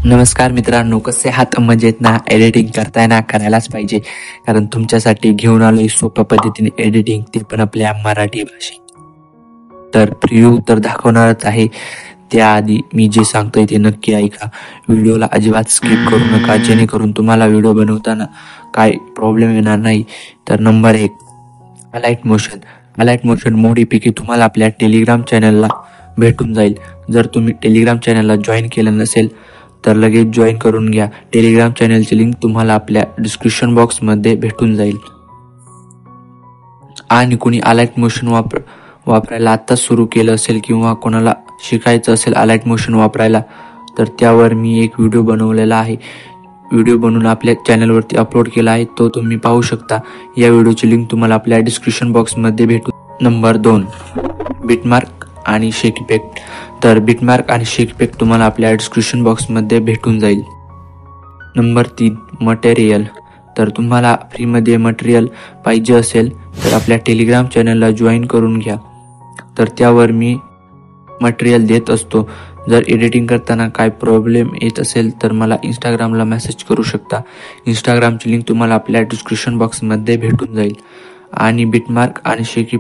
नमस्कार मित्रांनो, कसे आहात? मजेत ना? एडिटिंग करताय ना? करायलाच पाहिजे, कारण तुमच्यासाठी घेऊन आलोय सोप्या पद्धतीने एडिटिंग, ते पण आपल्या मराठी भाषेत. तर प्रिव्ह्यू तर दाखवणारच आहे. त्याआधी मी जे सांगतोय ते नक्की ऐका. व्हिडिओला अजिबात स्किप करू नका, जेणेकरून तुम्हाला व्हिडिओ बनवताना काय प्रॉब्लेम येणार नाही. तर नंबर 1, अलाइट मोशन. अलाइट मोशन मोड पैकी तुम्हाला आपल्या टेलिग्राम चॅनलला भेटून जाईल. जर तुम्ही टेलिग्राम चॅनलला जॉईन केलं नसेल तर लगेच जॉईन करून घ्या. टेलिग्राम चॅनलची लिंक तुम्हाला आपल्या डिस्क्रिप्शन बॉक्समध्ये भेटून जाईल. आणि कुणी अलाइट मोशन वापरायला आत्ताच सुरू केलं असेल किंवा कोणाला शिकायचं असेल अलाइट मोशन वापरायला, तर त्यावर मी एक व्हिडिओ बनवलेला आहे. व्हिडिओ बनवून आपल्या चॅनलवरती अपलोड केला आहे, तो तुम्ही पाहू शकता. या व्हिडिओची लिंक तुम्हाला आपल्या डिस्क्रिप्शन बॉक्समध्ये भेटू. नंबर 2, बिटमार्क आणि शेक इफेक्ट. तर बिटमार्क आणि शेक इफेक्ट तुम्हाला आपल्या डिस्क्रिप्शन बॉक्समध्ये भेटून जाईल. Number 3, material. तर तुम्हाला फ्रीमध्ये मटेरियल पाहिजे असेल तर आपल्या टेलिग्राम चॅनलला जॉईन करून घ्या. तर त्यावर मी मटेरियल देत असतो. जर एडिटिंग करताना काय प्रॉब्लेम येत असेल तर मला इंस्टाग्रामला मेसेज करू शकता. इंस्टाग्रामची लिंक तुम्हाला आपल्या डिस्क्रिप्शन बॉक्समध्ये भेटून जाईल. आणि बिटमार्क आणि शेक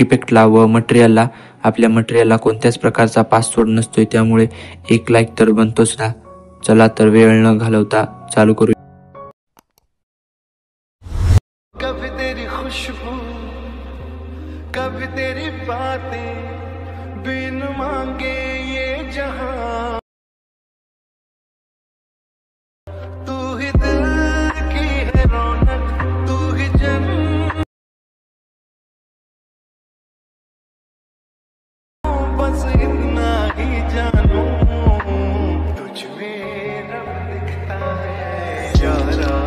इफेक्टला व मटेरियलला, आपल्या मटेरियलला कोणत्याच प्रकारचा पासवर्ड नसतोय, त्यामुळे एक लाईक तर बनतोच ना. चला तर वेळ न घालवता चालू करू. कभी तेरी खुशबू, कभी तेरी बातें, बिन मांगे ये जहां, तू ही दिल की है रौनक, तू ही जन्नत, बस इतना ही जानू, तुझ में रब दिखता है यारा.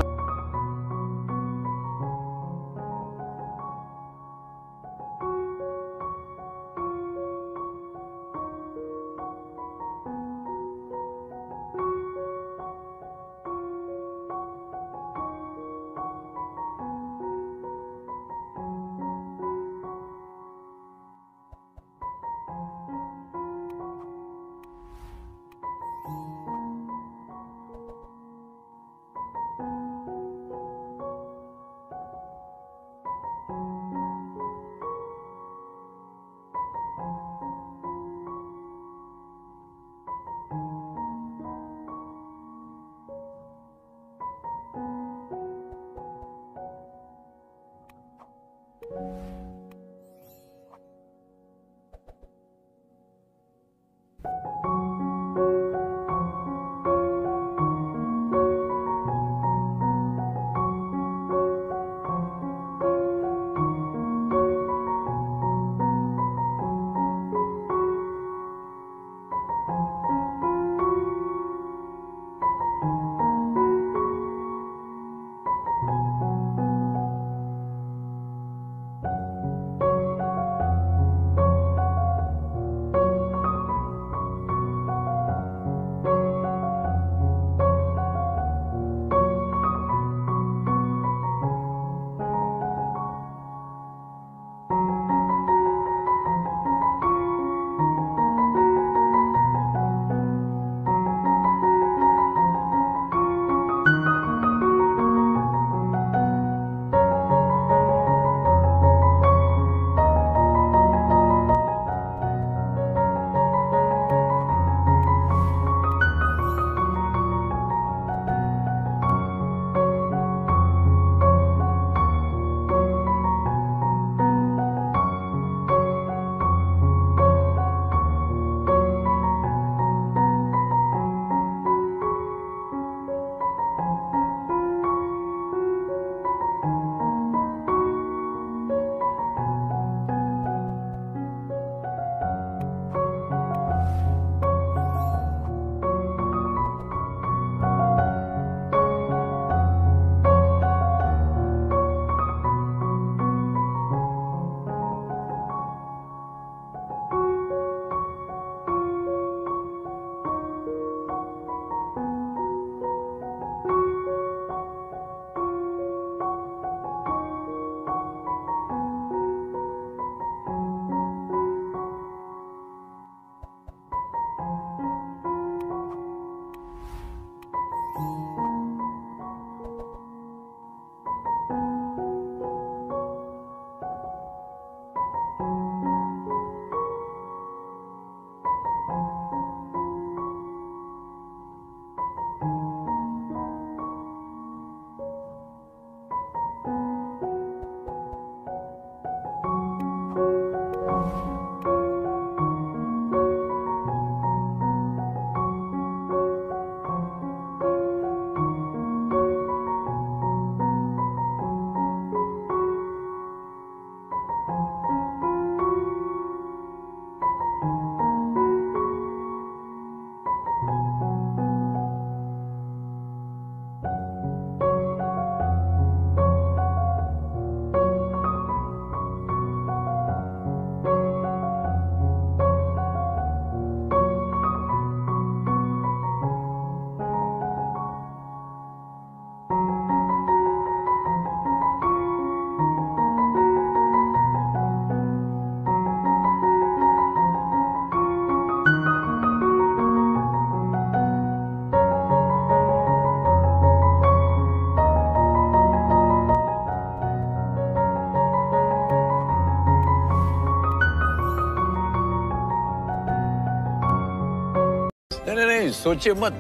सोचे मत,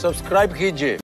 सब्सक्राइब कीजिए।